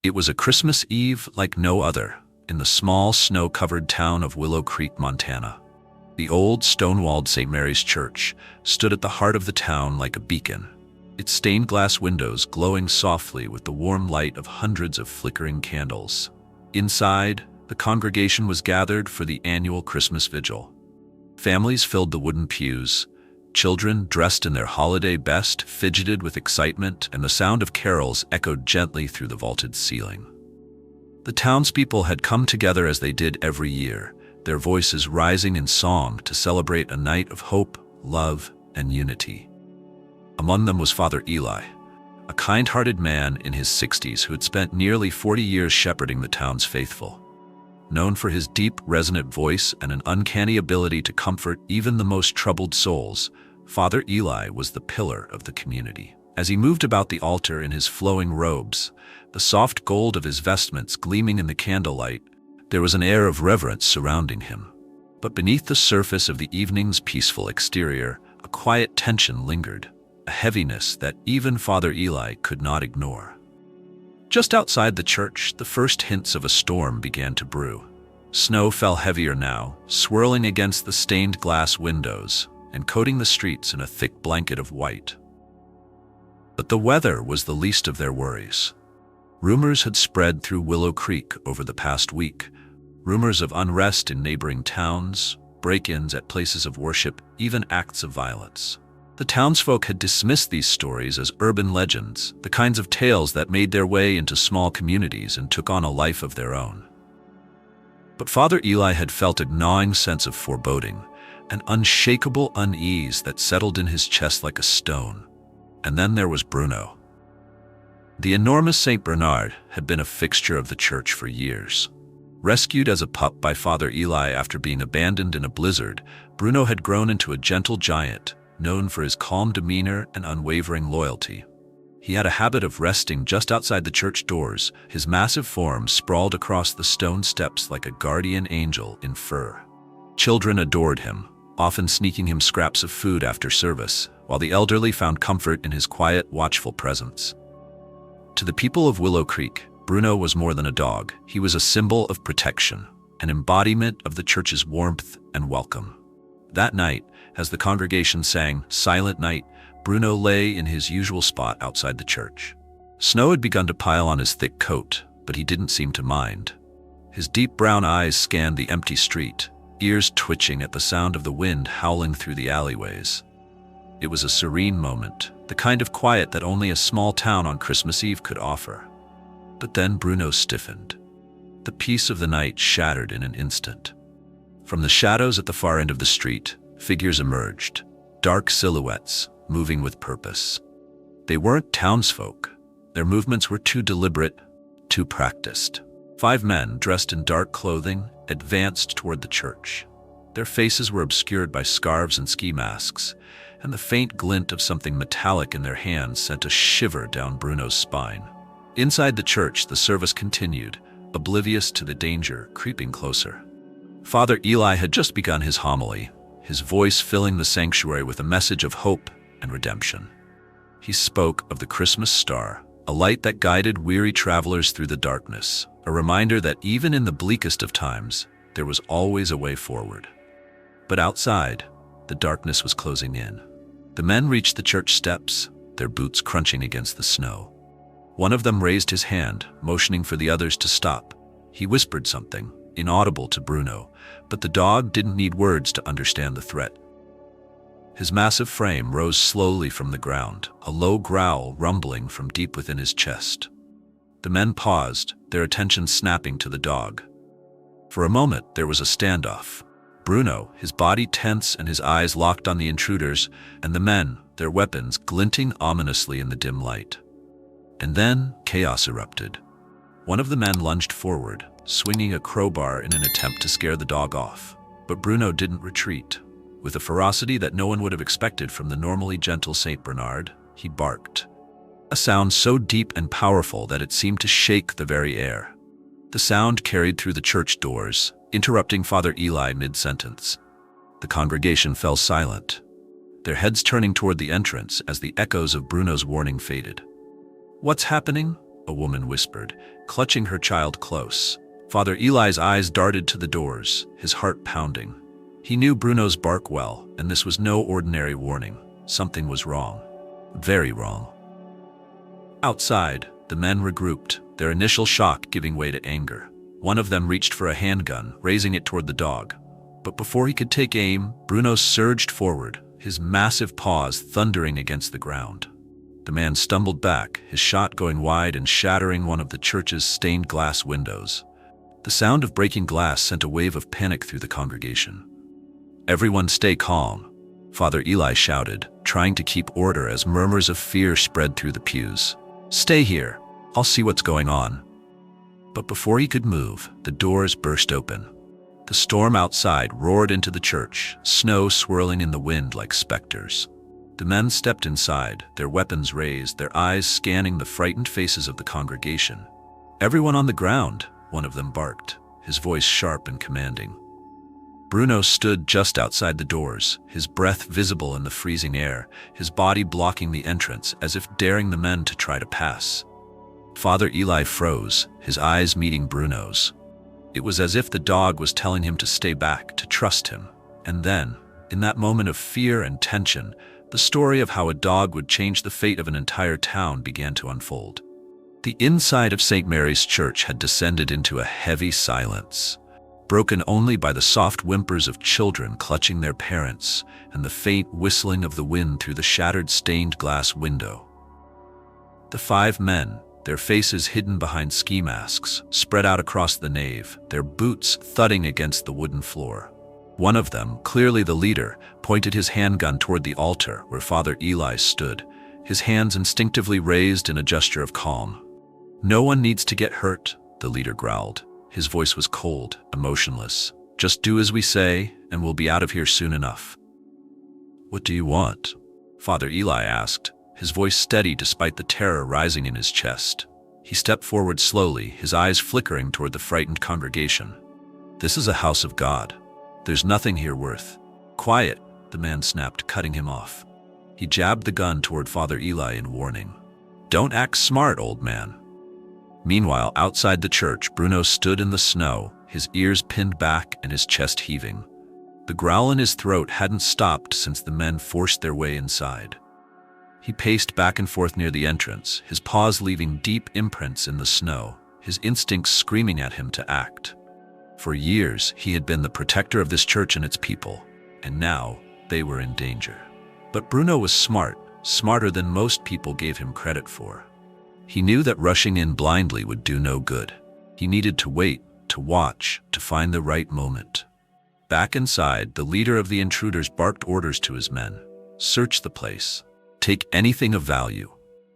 It was a Christmas Eve like no other, in the small, snow-covered town of Willow Creek, Montana. The old, stone-walled St. Mary's Church stood at the heart of the town like a beacon, its stained glass windows glowing softly with the warm light of hundreds of flickering candles. Inside, the congregation was gathered for the annual Christmas vigil. Families filled the wooden pews. Children, dressed in their holiday best, fidgeted with excitement, and the sound of carols echoed gently through the vaulted ceiling. The townspeople had come together as they did every year, their voices rising in song to celebrate a night of hope, love, and unity. Among them was Father Eli, a kind-hearted man in his 60s who had spent nearly 40 years shepherding the town's faithful. Known for his deep, resonant voice and an uncanny ability to comfort even the most troubled souls, Father Eli was the pillar of the community. As he moved about the altar in his flowing robes, the soft gold of his vestments gleaming in the candlelight, there was an air of reverence surrounding him. But beneath the surface of the evening's peaceful exterior, a quiet tension lingered, a heaviness that even Father Eli could not ignore. Just outside the church, the first hints of a storm began to brew. Snow fell heavier now, swirling against the stained glass windows and coating the streets in a thick blanket of white. But the weather was the least of their worries. Rumors had spread through Willow Creek over the past week, rumors of unrest in neighboring towns, break-ins at places of worship, even acts of violence. The townsfolk had dismissed these stories as urban legends, the kinds of tales that made their way into small communities and took on a life of their own. But Father Eli had felt a gnawing sense of foreboding, an unshakable unease that settled in his chest like a stone. And then there was Bruno. The enormous St. Bernard had been a fixture of the church for years. Rescued as a pup by Father Eli after being abandoned in a blizzard, Bruno had grown into a gentle giant, known for his calm demeanor and unwavering loyalty. He had a habit of resting just outside the church doors, his massive form sprawled across the stone steps like a guardian angel in fur. Children adored him, often sneaking him scraps of food after service, while the elderly found comfort in his quiet, watchful presence. To the people of Willow Creek, Bruno was more than a dog. He was a symbol of protection, an embodiment of the church's warmth and welcome. That night, as the congregation sang "Silent Night," Bruno lay in his usual spot outside the church. Snow had begun to pile on his thick coat, but he didn't seem to mind. His deep brown eyes scanned the empty street, ears twitching at the sound of the wind howling through the alleyways. It was a serene moment, the kind of quiet that only a small town on Christmas Eve could offer. But then Bruno stiffened. The peace of the night shattered in an instant. From the shadows at the far end of the street, figures emerged, dark silhouettes, moving with purpose. They weren't townsfolk. Their movements were too deliberate, too practiced. 5 men, dressed in dark clothing, advanced toward the church. Their faces were obscured by scarves and ski masks, and the faint glint of something metallic in their hands sent a shiver down Bruno's spine. Inside the church, the service continued, oblivious to the danger creeping closer. Father Eli had just begun his homily, his voice filling the sanctuary with a message of hope and redemption. He spoke of the Christmas star, a light that guided weary travelers through the darkness, a reminder that even in the bleakest of times, there was always a way forward. But outside, the darkness was closing in. The men reached the church steps, their boots crunching against the snow. One of them raised his hand, motioning for the others to stop. He whispered something, inaudible to Bruno, but the dog didn't need words to understand the threat. His massive frame rose slowly from the ground, a low growl rumbling from deep within his chest. The men paused, their attention snapping to the dog. For a moment, there was a standoff. Bruno, his body tense and his eyes locked on the intruders, and the men, their weapons glinting ominously in the dim light. And then, chaos erupted. One of the men lunged forward, swinging a crowbar in an attempt to scare the dog off. But Bruno didn't retreat. With a ferocity that no one would have expected from the normally gentle St. Bernard, he barked. A sound so deep and powerful that it seemed to shake the very air. The sound carried through the church doors, interrupting Father Eli mid-sentence. The congregation fell silent, their heads turning toward the entrance as the echoes of Bruno's warning faded. "What's happening?" a woman whispered, clutching her child close. Father Eli's eyes darted to the doors, his heart pounding. He knew Bruno's bark well, and this was no ordinary warning. Something was wrong. Very wrong. Outside, the men regrouped, their initial shock giving way to anger. One of them reached for a handgun, raising it toward the dog. But before he could take aim, Bruno surged forward, his massive paws thundering against the ground. The man stumbled back, his shot going wide and shattering one of the church's stained glass windows. The sound of breaking glass sent a wave of panic through the congregation. "Everyone stay calm," Father Eli shouted, trying to keep order as murmurs of fear spread through the pews. "Stay here. I'll see what's going on." But before he could move, the doors burst open. The storm outside roared into the church, snow swirling in the wind like specters. The men stepped inside, their weapons raised, their eyes scanning the frightened faces of the congregation. "Everyone on the ground," one of them barked, his voice sharp and commanding. Bruno stood just outside the doors, his breath visible in the freezing air, his body blocking the entrance as if daring the men to try to pass. Father Eli froze, his eyes meeting Bruno's. It was as if the dog was telling him to stay back, to trust him. And then, in that moment of fear and tension, the story of how a dog would change the fate of an entire town began to unfold. The inside of St. Mary's Church had descended into a heavy silence, broken only by the soft whimpers of children clutching their parents and the faint whistling of the wind through the shattered stained glass window. The 5 men, their faces hidden behind ski masks, spread out across the nave, their boots thudding against the wooden floor. One of them, clearly the leader, pointed his handgun toward the altar where Father Eli stood, his hands instinctively raised in a gesture of calm. "No one needs to get hurt," the leader growled. His voice was cold, emotionless. "Just do as we say, and we'll be out of here soon enough." "What do you want?" Father Eli asked, his voice steady despite the terror rising in his chest. He stepped forward slowly, his eyes flickering toward the frightened congregation. "This is a house of God. There's nothing here worth—" "Quiet," the man snapped, cutting him off. He jabbed the gun toward Father Eli in warning. "Don't act smart, old man." Meanwhile, outside the church, Bruno stood in the snow, his ears pinned back and his chest heaving. The growl in his throat hadn't stopped since the men forced their way inside. He paced back and forth near the entrance, his paws leaving deep imprints in the snow, his instincts screaming at him to act. For years, he had been the protector of this church and its people, and now they were in danger. But Bruno was smart, smarter than most people gave him credit for. He knew that rushing in blindly would do no good. He needed to wait, to watch, to find the right moment. Back inside, the leader of the intruders barked orders to his men. "Search the place. Take anything of value.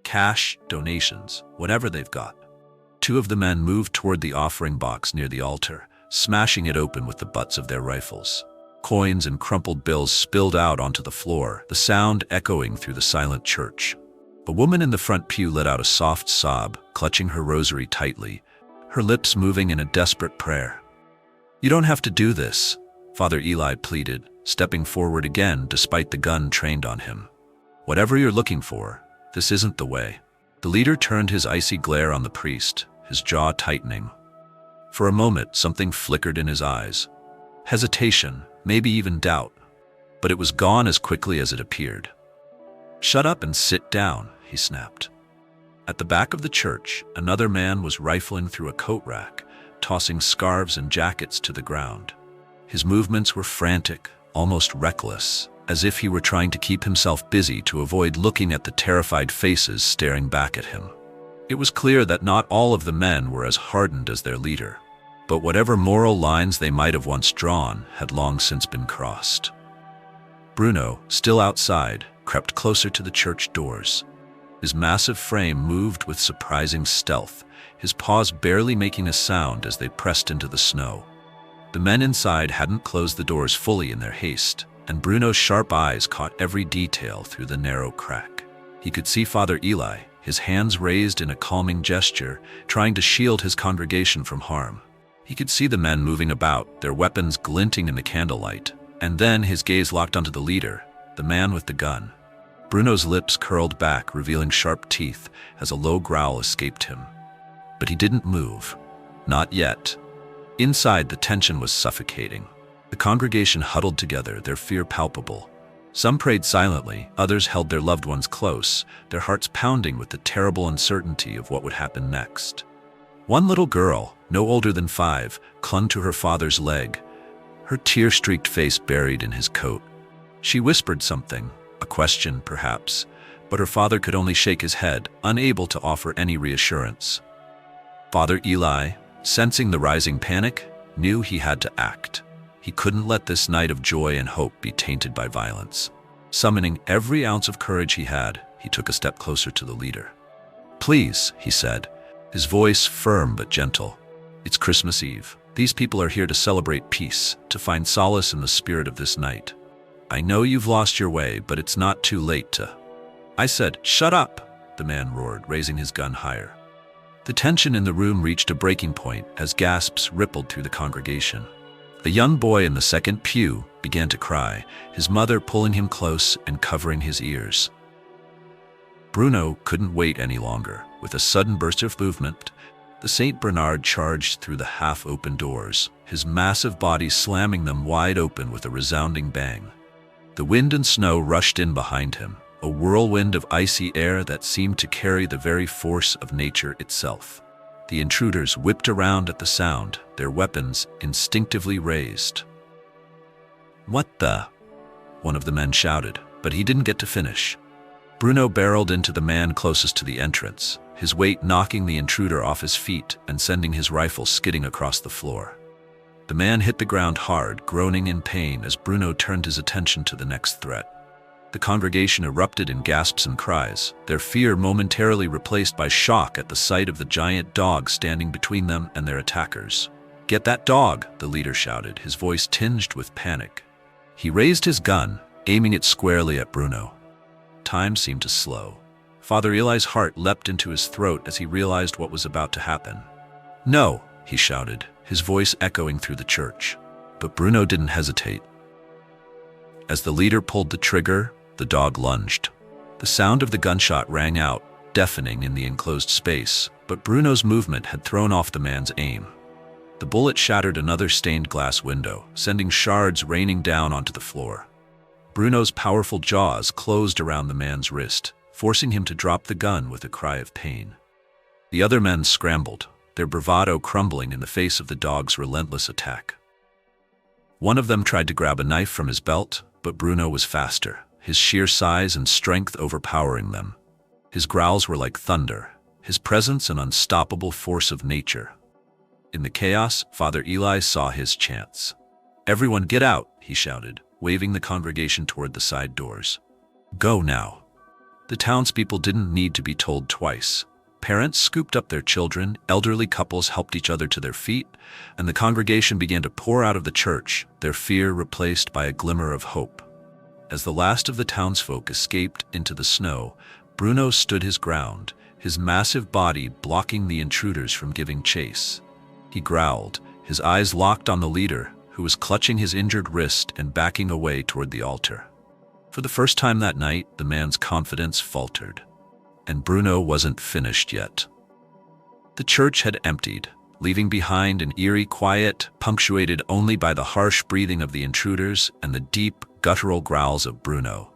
Cash, donations, whatever they've got." 2 of the men moved toward the offering box near the altar, smashing it open with the butts of their rifles. Coins and crumpled bills spilled out onto the floor, the sound echoing through the silent church. A woman in the front pew let out a soft sob, clutching her rosary tightly, her lips moving in a desperate prayer. "You don't have to do this," Father Eli pleaded, stepping forward again despite the gun trained on him. "Whatever you're looking for, this isn't the way." The leader turned his icy glare on the priest, his jaw tightening. For a moment, something flickered in his eyes. Hesitation, maybe even doubt. But it was gone as quickly as it appeared. "Shut up and sit down," he snapped. At the back of the church, another man was rifling through a coat rack, tossing scarves and jackets to the ground. His movements were frantic, almost reckless, as if he were trying to keep himself busy to avoid looking at the terrified faces staring back at him. It was clear that not all of the men were as hardened as their leader, but whatever moral lines they might have once drawn had long since been crossed. Bruno, still outside, crept closer to the church doors. His massive frame moved with surprising stealth, his paws barely making a sound as they pressed into the snow. The men inside hadn't closed the doors fully in their haste, and Bruno's sharp eyes caught every detail through the narrow crack. He could see Father Eli, his hands raised in a calming gesture, trying to shield his congregation from harm. He could see the men moving about, their weapons glinting in the candlelight, and then his gaze locked onto the leader, the man with the gun. Bruno's lips curled back, revealing sharp teeth, as a low growl escaped him. but he didn't move. Not yet. Inside, the tension was suffocating. The congregation huddled together, their fear palpable. Some prayed silently, others held their loved ones close, their hearts pounding with the terrible uncertainty of what would happen next. One little girl, no older than 5, clung to her father's leg, her tear-streaked face buried in his coat. She whispered something, a question perhaps, but her father could only shake his head, unable to offer any reassurance. Father Eli, sensing the rising panic, knew he had to act. He couldn't let this night of joy and hope be tainted by violence. Summoning every ounce of courage he had, he took a step closer to the leader. "Please," he said, his voice firm but gentle. "It's Christmas Eve. These people are here to celebrate peace, to find solace in the spirit of this night. I know you've lost your way, but it's not too late to—" "I said, shut up," the man roared, raising his gun higher. The tension in the room reached a breaking point as gasps rippled through the congregation. A young boy in the second pew began to cry, his mother pulling him close and covering his ears. Bruno couldn't wait any longer. With a sudden burst of movement, the Saint Bernard charged through the half-open doors, his massive body slamming them wide open with a resounding bang. The wind and snow rushed in behind him, a whirlwind of icy air that seemed to carry the very force of nature itself. The intruders whipped around at the sound, their weapons instinctively raised. "What the?" one of the men shouted, but he didn't get to finish. Bruno barreled into the man closest to the entrance, his weight knocking the intruder off his feet and sending his rifle skidding across the floor. The man hit the ground hard, groaning in pain as Bruno turned his attention to the next threat. The congregation erupted in gasps and cries, their fear momentarily replaced by shock at the sight of the giant dog standing between them and their attackers. "Get that dog!" the leader shouted, his voice tinged with panic. He raised his gun, aiming it squarely at Bruno. Time seemed to slow. Father Eli's heart leapt into his throat as he realized what was about to happen. "No!" he shouted, his voice echoing through the church. But Bruno didn't hesitate. As the leader pulled the trigger, the dog lunged. The sound of the gunshot rang out, deafening in the enclosed space, but Bruno's movement had thrown off the man's aim. The bullet shattered another stained glass window, sending shards raining down onto the floor. Bruno's powerful jaws closed around the man's wrist, forcing him to drop the gun with a cry of pain. The other men scrambled, their bravado crumbling in the face of the dog's relentless attack. One of them tried to grab a knife from his belt, but Bruno was faster, his sheer size and strength overpowering them. His growls were like thunder, his presence an unstoppable force of nature. In the chaos, Father Eli saw his chance. "Everyone get out," he shouted, waving the congregation toward the side doors. "Go now." The townspeople didn't need to be told twice. Parents scooped up their children, elderly couples helped each other to their feet, and the congregation began to pour out of the church, their fear replaced by a glimmer of hope. As the last of the townsfolk escaped into the snow, Bruno stood his ground, his massive body blocking the intruders from giving chase. He growled, his eyes locked on the leader, who was clutching his injured wrist and backing away toward the altar. For the first time that night, the man's confidence faltered. And Bruno wasn't finished yet. The church had emptied, leaving behind an eerie quiet punctuated only by the harsh breathing of the intruders and the deep, guttural growls of Bruno.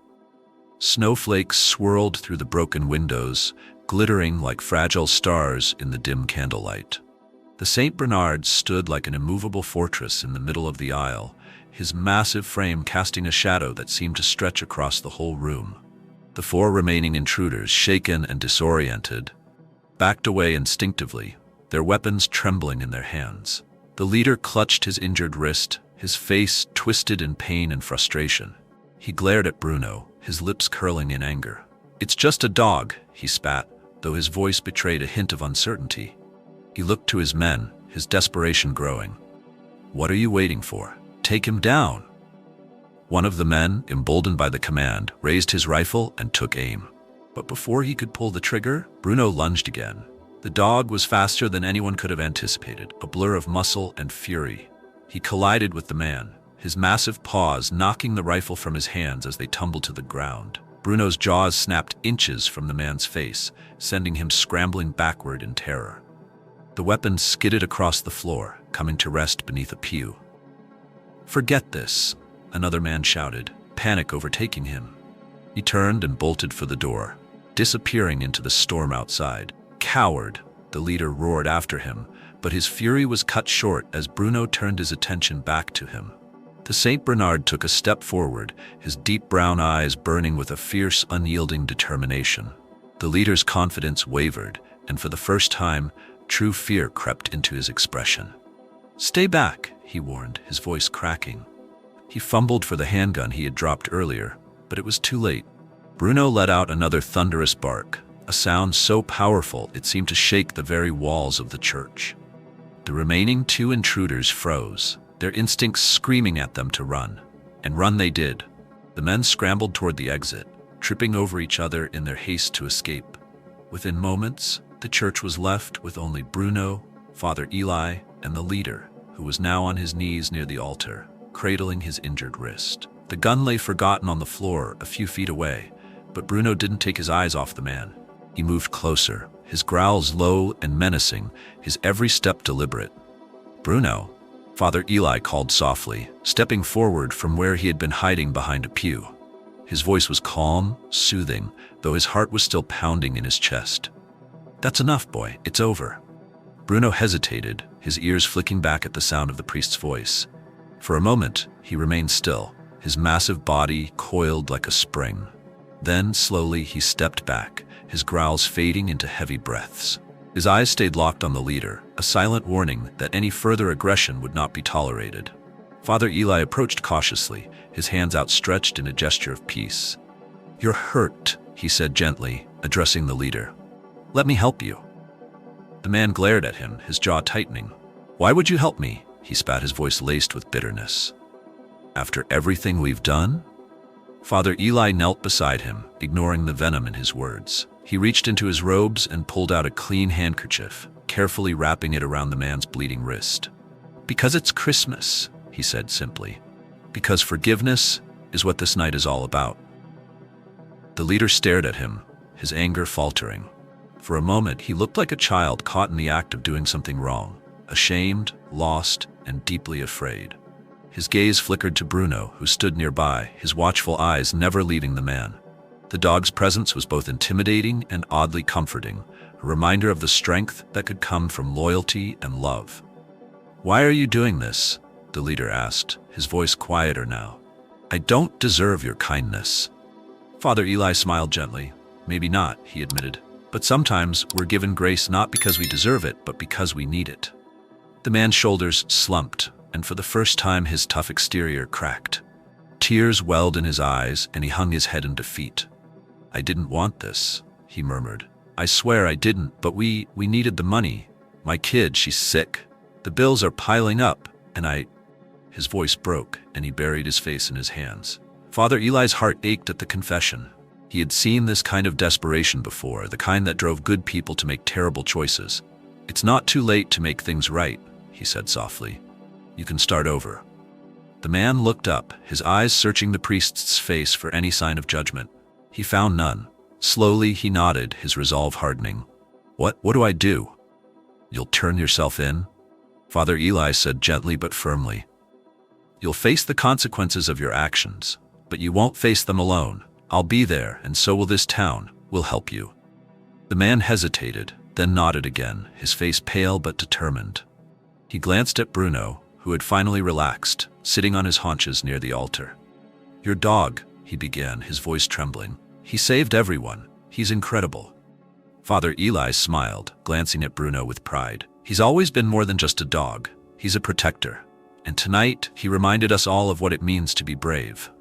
Snowflakes swirled through the broken windows, glittering like fragile stars in the dim candlelight. The Saint Bernard stood like an immovable fortress in the middle of the aisle, his massive frame casting a shadow that seemed to stretch across the whole room. The 4 remaining intruders, shaken and disoriented, backed away instinctively, their weapons trembling in their hands. The leader clutched his injured wrist, his face twisted in pain and frustration. He glared at Bruno, his lips curling in anger. "It's just a dog," he spat, though his voice betrayed a hint of uncertainty. He looked to his men, his desperation growing. "What are you waiting for? Take him down." One of the men, emboldened by the command, raised his rifle and took aim. But before he could pull the trigger, Bruno lunged again. The dog was faster than anyone could have anticipated, a blur of muscle and fury. He collided with the man, his massive paws knocking the rifle from his hands as they tumbled to the ground. Bruno's jaws snapped inches from the man's face, sending him scrambling backward in terror. The weapon skidded across the floor, coming to rest beneath a pew. "Forget this," another man shouted, panic overtaking him. He turned and bolted for the door, disappearing into the storm outside. "Coward!" the leader roared after him, but his fury was cut short as Bruno turned his attention back to him. The Saint Bernard took a step forward, his deep brown eyes burning with a fierce, unyielding determination. The leader's confidence wavered, and for the first time, true fear crept into his expression. "Stay back," he warned, his voice cracking. He fumbled for the handgun he had dropped earlier, but it was too late. Bruno let out another thunderous bark, a sound so powerful it seemed to shake the very walls of the church. The remaining two intruders froze, their instincts screaming at them to run. And run they did. The men scrambled toward the exit, tripping over each other in their haste to escape. Within moments, the church was left with only Bruno, Father Eli, and the leader, who was now on his knees near the altar, cradling his injured wrist. The gun lay forgotten on the floor a few feet away, but Bruno didn't take his eyes off the man. He moved closer, his growls low and menacing, his every step deliberate. "Bruno," Father Eli called softly, stepping forward from where he had been hiding behind a pew. His voice was calm, soothing, though his heart was still pounding in his chest. "That's enough, boy. It's over." Bruno hesitated, his ears flicking back at the sound of the priest's voice. For a moment, he remained still, his massive body coiled like a spring. Then, slowly, he stepped back, his growls fading into heavy breaths. His eyes stayed locked on the leader, a silent warning that any further aggression would not be tolerated. Father Eli approached cautiously, his hands outstretched in a gesture of peace. "You're hurt," he said gently, addressing the leader. "Let me help you." The man glared at him, his jaw tightening. "Why would you help me?" he spat, his voice laced with bitterness. "After everything we've done?" Father Eli knelt beside him, ignoring the venom in his words. He reached into his robes and pulled out a clean handkerchief, carefully wrapping it around the man's bleeding wrist. "Because it's Christmas," he said simply. "Because forgiveness is what this night is all about." The leader stared at him, his anger faltering. For a moment, he looked like a child caught in the act of doing something wrong, ashamed, lost, and deeply afraid. His gaze flickered to Bruno, who stood nearby, his watchful eyes never leaving the man. The dog's presence was both intimidating and oddly comforting, a reminder of the strength that could come from loyalty and love. "Why are you doing this?" the leader asked, his voice quieter now. "I don't deserve your kindness." Father Eli smiled gently. "Maybe not," he admitted. "But sometimes we're given grace not because we deserve it, but because we need it." The man's shoulders slumped, and for the first time his tough exterior cracked. Tears welled in his eyes, and he hung his head in defeat. "I didn't want this," he murmured. "I swear I didn't, but we needed the money. My kid, she's sick. The bills are piling up, and I—" His voice broke, and he buried his face in his hands. Father Eli's heart ached at the confession. He had seen this kind of desperation before, the kind that drove good people to make terrible choices. "It's not too late to make things right," he said softly. "You can start over." The man looked up, his eyes searching the priest's face for any sign of judgment. He found none. Slowly he nodded, his resolve hardening. What do I do?" "You'll turn yourself in," Father Eli said gently but firmly. "You'll face the consequences of your actions, but you won't face them alone. I'll be there, and so will this town. We'll help you." The man hesitated, then nodded again, his face pale but determined. He glanced at Bruno, who had finally relaxed, sitting on his haunches near the altar. "Your dog," he began, his voice trembling. "He saved everyone. He's incredible." Father Eli smiled, glancing at Bruno with pride. "He's always been more than just a dog. He's a protector. And tonight, he reminded us all of what it means to be brave."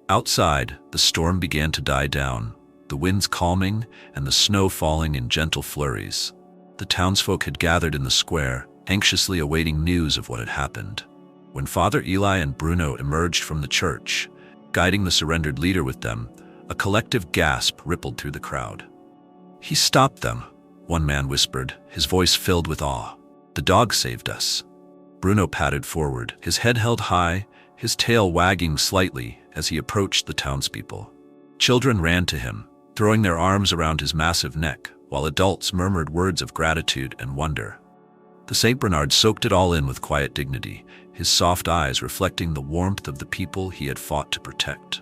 Outside, the storm began to die down, the winds calming and the snow falling in gentle flurries. The townsfolk had gathered in the square, anxiously awaiting news of what had happened. When Father Eli and Bruno emerged from the church, guiding the surrendered leader with them, a collective gasp rippled through the crowd. "He stopped them," one man whispered, his voice filled with awe. "The dog saved us." Bruno padded forward, his head held high, his tail wagging slightly as he approached the townspeople. Children ran to him, throwing their arms around his massive neck, while adults murmured words of gratitude and wonder. The St. Bernard soaked it all in with quiet dignity, his soft eyes reflecting the warmth of the people he had fought to protect.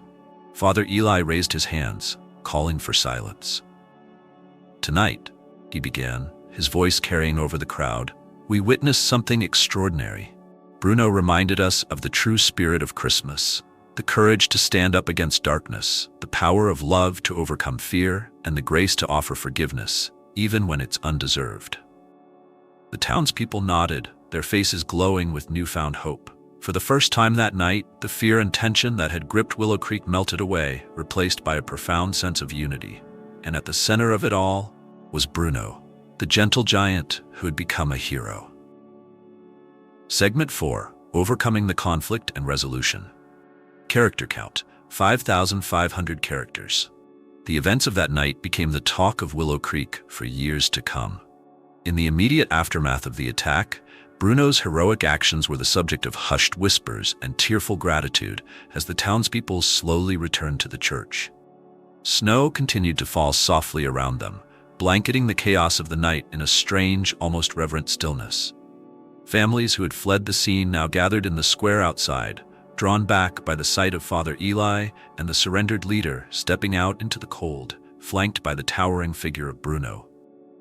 Father Eli raised his hands, calling for silence. "Tonight," he began, his voice carrying over the crowd, "we witnessed something extraordinary. Bruno reminded us of the true spirit of Christmas, the courage to stand up against darkness, the power of love to overcome fear, and the grace to offer forgiveness, even when it's undeserved." The townspeople nodded, their faces glowing with newfound hope. For the first time that night, the fear and tension that had gripped Willow Creek melted away, replaced by a profound sense of unity. And at the center of it all was Bruno, the gentle giant who had become a hero. Segment 4. Overcoming the Conflict and Resolution. Character count, 5,500 characters. The events of that night became the talk of Willow Creek for years to come. In the immediate aftermath of the attack, Bruno's heroic actions were the subject of hushed whispers and tearful gratitude as the townspeople slowly returned to the church. Snow continued to fall softly around them, blanketing the chaos of the night in a strange, almost reverent stillness. Families who had fled the scene now gathered in the square outside, drawn back by the sight of Father Eli and the surrendered leader stepping out into the cold, flanked by the towering figure of Bruno.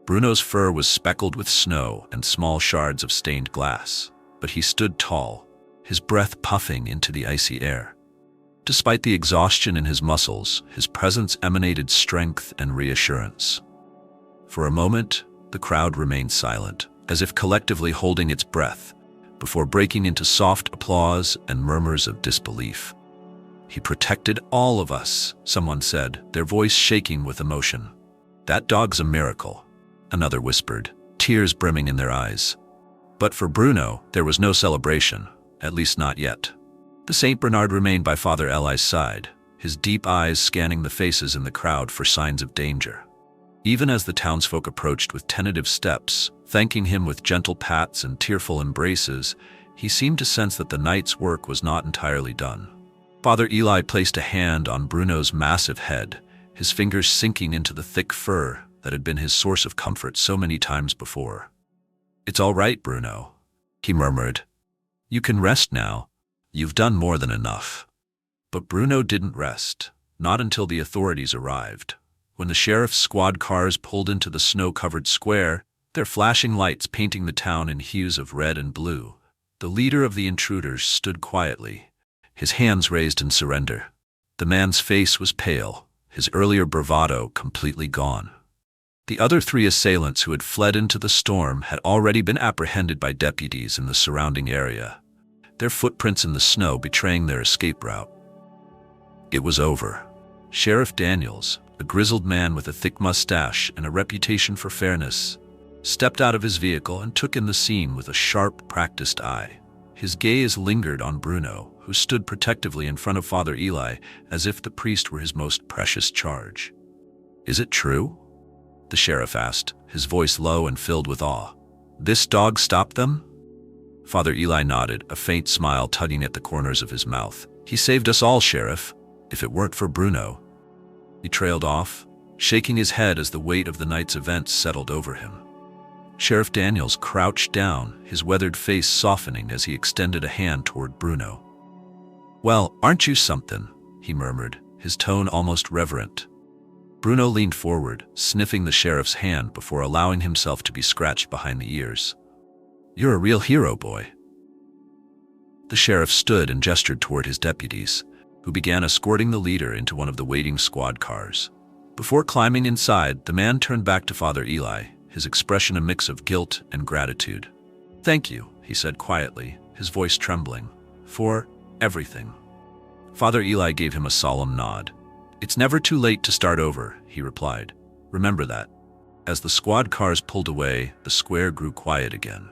Bruno's fur was speckled with snow and small shards of stained glass, but he stood tall, his breath puffing into the icy air. Despite the exhaustion in his muscles, his presence emanated strength and reassurance. For a moment, the crowd remained silent, as if collectively holding its breath, before breaking into soft applause and murmurs of disbelief. "He protected all of us," someone said, their voice shaking with emotion. "That dog's a miracle," another whispered, tears brimming in their eyes. But for Bruno, there was no celebration, at least not yet. The St. Bernard remained by Father Eli's side, his deep eyes scanning the faces in the crowd for signs of danger. Even as the townsfolk approached with tentative steps, thanking him with gentle pats and tearful embraces, he seemed to sense that the night's work was not entirely done. Father Eli placed a hand on Bruno's massive head, his fingers sinking into the thick fur that had been his source of comfort so many times before. "It's all right, Bruno," he murmured. "You can rest now. You've done more than enough." But Bruno didn't rest, not until the authorities arrived. When the sheriff's squad cars pulled into the snow-covered square, their flashing lights painting the town in hues of red and blue, the leader of the intruders stood quietly, his hands raised in surrender. The man's face was pale, his earlier bravado completely gone. The other three assailants who had fled into the storm had already been apprehended by deputies in the surrounding area, their footprints in the snow betraying their escape route. It was over. Sheriff Daniels, a grizzled man with a thick mustache and a reputation for fairness, stepped out of his vehicle and took in the scene with a sharp, practiced eye. His gaze lingered on Bruno, who stood protectively in front of Father Eli as if the priest were his most precious charge. "Is it true?" the sheriff asked, his voice low and filled with awe. "This dog stopped them?" Father Eli nodded, a faint smile tugging at the corners of his mouth. "He saved us all, Sheriff. If it weren't for Bruno." He trailed off, shaking his head as the weight of the night's events settled over him. Sheriff Daniels crouched down, his weathered face softening as he extended a hand toward Bruno. "Well, aren't you something?" he murmured, his tone almost reverent. Bruno leaned forward, sniffing the sheriff's hand before allowing himself to be scratched behind the ears. "You're a real hero, boy." The sheriff stood and gestured toward his deputies, who began escorting the leader into one of the waiting squad cars. Before climbing inside, the man turned back to Father Eli, his expression a mix of guilt and gratitude. "Thank you," he said quietly, his voice trembling, "for everything." Father Eli gave him a solemn nod. "It's never too late to start over," he replied. "Remember that." As the squad cars pulled away, the square grew quiet again.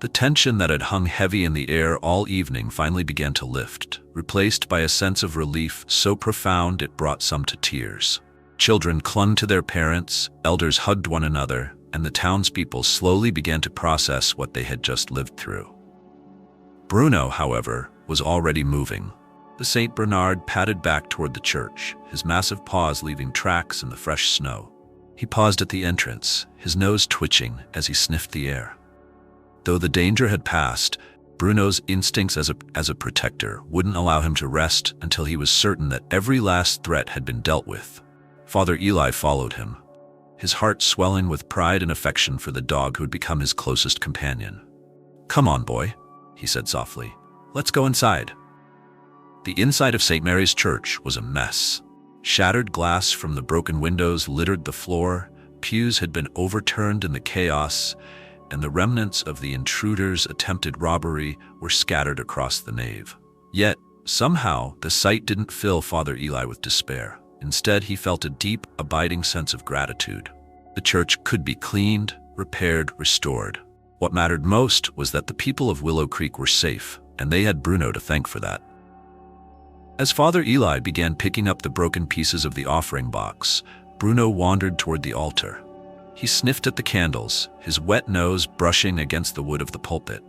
The tension that had hung heavy in the air all evening finally began to lift, replaced by a sense of relief so profound it brought some to tears. Children clung to their parents, elders hugged one another, and the townspeople slowly began to process what they had just lived through. Bruno, however, was already moving. The St. Bernard padded back toward the church, his massive paws leaving tracks in the fresh snow. He paused at the entrance, his nose twitching as he sniffed the air. Though the danger had passed, Bruno's instincts as a protector wouldn't allow him to rest until he was certain that every last threat had been dealt with. Father Eli followed him, his heart swelling with pride and affection for the dog who had become his closest companion. "Come on, boy," he said softly. "Let's go inside." The inside of St. Mary's Church was a mess. Shattered glass from the broken windows littered the floor, pews had been overturned in the chaos, and the remnants of the intruders' attempted robbery were scattered across the nave. Yet, somehow, the sight didn't fill Father Eli with despair. Instead, he felt a deep, abiding sense of gratitude. The church could be cleaned, repaired, restored. What mattered most was that the people of Willow Creek were safe, and they had Bruno to thank for that. As Father Eli began picking up the broken pieces of the offering box, Bruno wandered toward the altar. He sniffed at the candles, his wet nose brushing against the wood of the pulpit.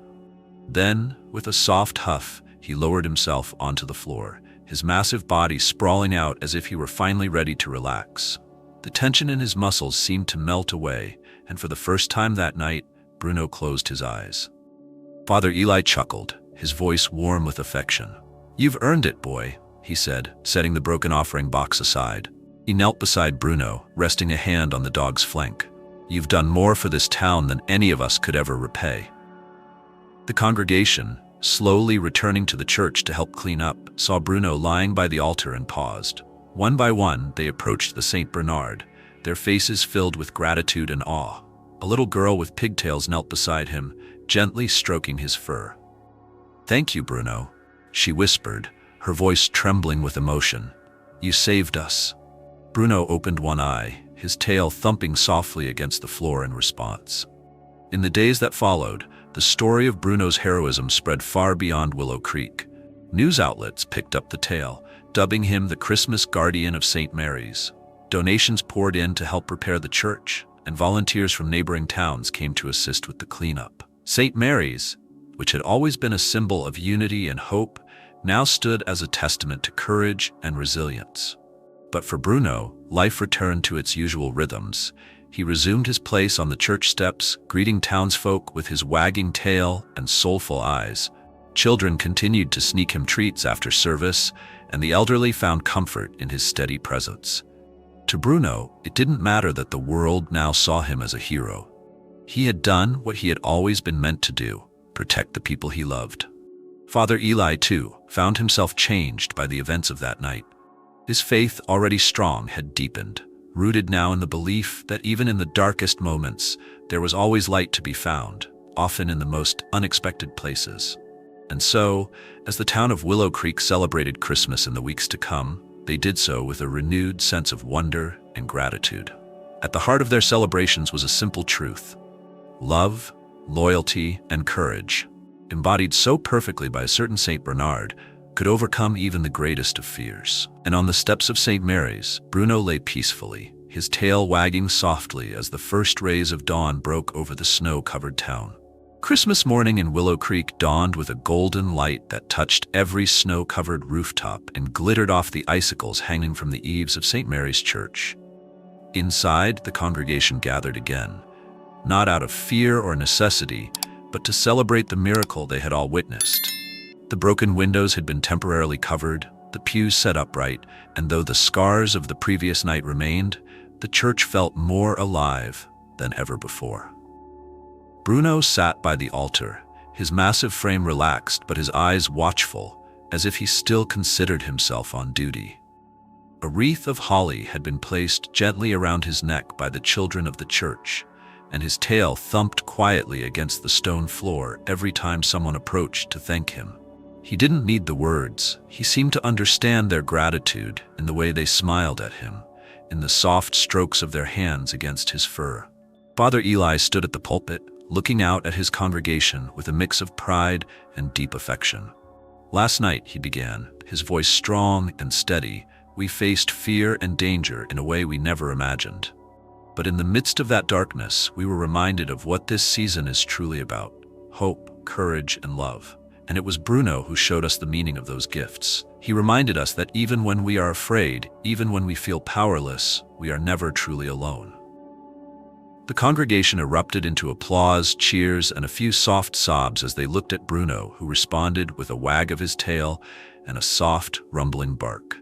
Then, with a soft huff, he lowered himself onto the floor, his massive body sprawling out as if he were finally ready to relax. The tension in his muscles seemed to melt away, and for the first time that night, Bruno closed his eyes. Father Eli chuckled, his voice warm with affection. "You've earned it, boy," he said, setting the broken offering box aside. He knelt beside Bruno, resting a hand on the dog's flank. "You've done more for this town than any of us could ever repay." The congregation, slowly returning to the church to help clean up, saw Bruno lying by the altar and paused. One by one, they approached the Saint Bernard, their faces filled with gratitude and awe. A little girl with pigtails knelt beside him, gently stroking his fur. "Thank you, Bruno," she whispered, her voice trembling with emotion. "You saved us." Bruno opened one eye, his tail thumping softly against the floor in response. In the days that followed, the story of Bruno's heroism spread far beyond Willow Creek. News outlets picked up the tale, dubbing him the Christmas guardian of St. Mary's. Donations poured in to help repair the church, and volunteers from neighboring towns came to assist with the cleanup. St. Mary's, which had always been a symbol of unity and hope, now stood as a testament to courage and resilience. But for Bruno, life returned to its usual rhythms. He resumed his place on the church steps, greeting townsfolk with his wagging tail and soulful eyes. Children continued to sneak him treats after service, and the elderly found comfort in his steady presence. To Bruno, it didn't matter that the world now saw him as a hero. He had done what he had always been meant to do, protect the people he loved. Father Eli, too, found himself changed by the events of that night. His faith, already strong, had deepened, rooted now in the belief that even in the darkest moments, there was always light to be found, often in the most unexpected places. And so, as the town of Willow Creek celebrated Christmas in the weeks to come, they did so with a renewed sense of wonder and gratitude. At the heart of their celebrations was a simple truth: love, loyalty, and courage, embodied so perfectly by a certain St. Bernard, could overcome even the greatest of fears. And on the steps of St. Mary's, Bruno lay peacefully, his tail wagging softly as the first rays of dawn broke over the snow-covered town. Christmas morning in Willow Creek dawned with a golden light that touched every snow-covered rooftop and glittered off the icicles hanging from the eaves of St. Mary's Church. Inside, the congregation gathered again, not out of fear or necessity, but to celebrate the miracle they had all witnessed. The broken windows had been temporarily covered, the pews set upright, and though the scars of the previous night remained, the church felt more alive than ever before. Bruno sat by the altar, his massive frame relaxed but his eyes watchful, as if he still considered himself on duty. A wreath of holly had been placed gently around his neck by the children of the church, and his tail thumped quietly against the stone floor every time someone approached to thank him. He didn't need the words. He seemed to understand their gratitude in the way they smiled at him, in the soft strokes of their hands against his fur. Father Eli stood at the pulpit, looking out at his congregation with a mix of pride and deep affection. "Last night," he began, his voice strong and steady, "we faced fear and danger in a way we never imagined. But in the midst of that darkness, we were reminded of what this season is truly about: hope, courage, and love. And it was Bruno who showed us the meaning of those gifts. He reminded us that even when we are afraid, even when we feel powerless, we are never truly alone." The congregation erupted into applause, cheers, and a few soft sobs as they looked at Bruno, who responded with a wag of his tail and a soft, rumbling bark.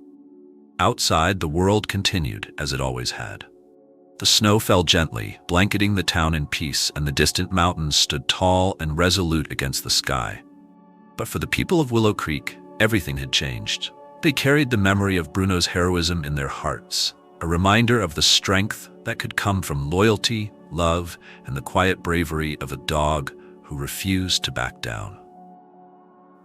Outside, the world continued as it always had. The snow fell gently, blanketing the town in peace, and the distant mountains stood tall and resolute against the sky. But for the people of Willow Creek, everything had changed. They carried the memory of Bruno's heroism in their hearts, a reminder of the strength that could come from loyalty, love, and the quiet bravery of a dog who refused to back down.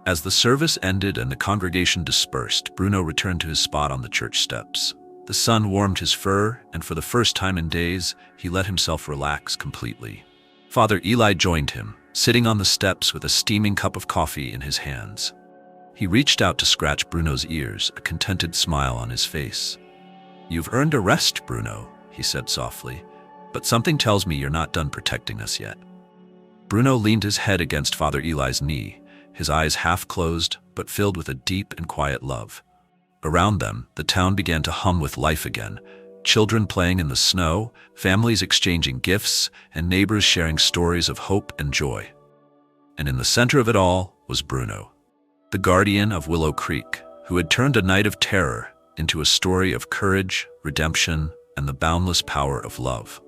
As the service ended and the congregation dispersed, Bruno returned to his spot on the church steps. The sun warmed his fur, and for the first time in days, he let himself relax completely. Father Eli joined him, sitting on the steps with a steaming cup of coffee in his hands. He reached out to scratch Bruno's ears, a contented smile on his face. "You've earned a rest, Bruno," he said softly, "but something tells me you're not done protecting us yet." Bruno leaned his head against Father Eli's knee, his eyes half closed but filled with a deep and quiet love. Around them, the town began to hum with life again, children playing in the snow, families exchanging gifts, and neighbors sharing stories of hope and joy. And in the center of it all was Bruno, the guardian of Willow Creek, who had turned a night of terror into a story of courage, redemption, and the boundless power of love.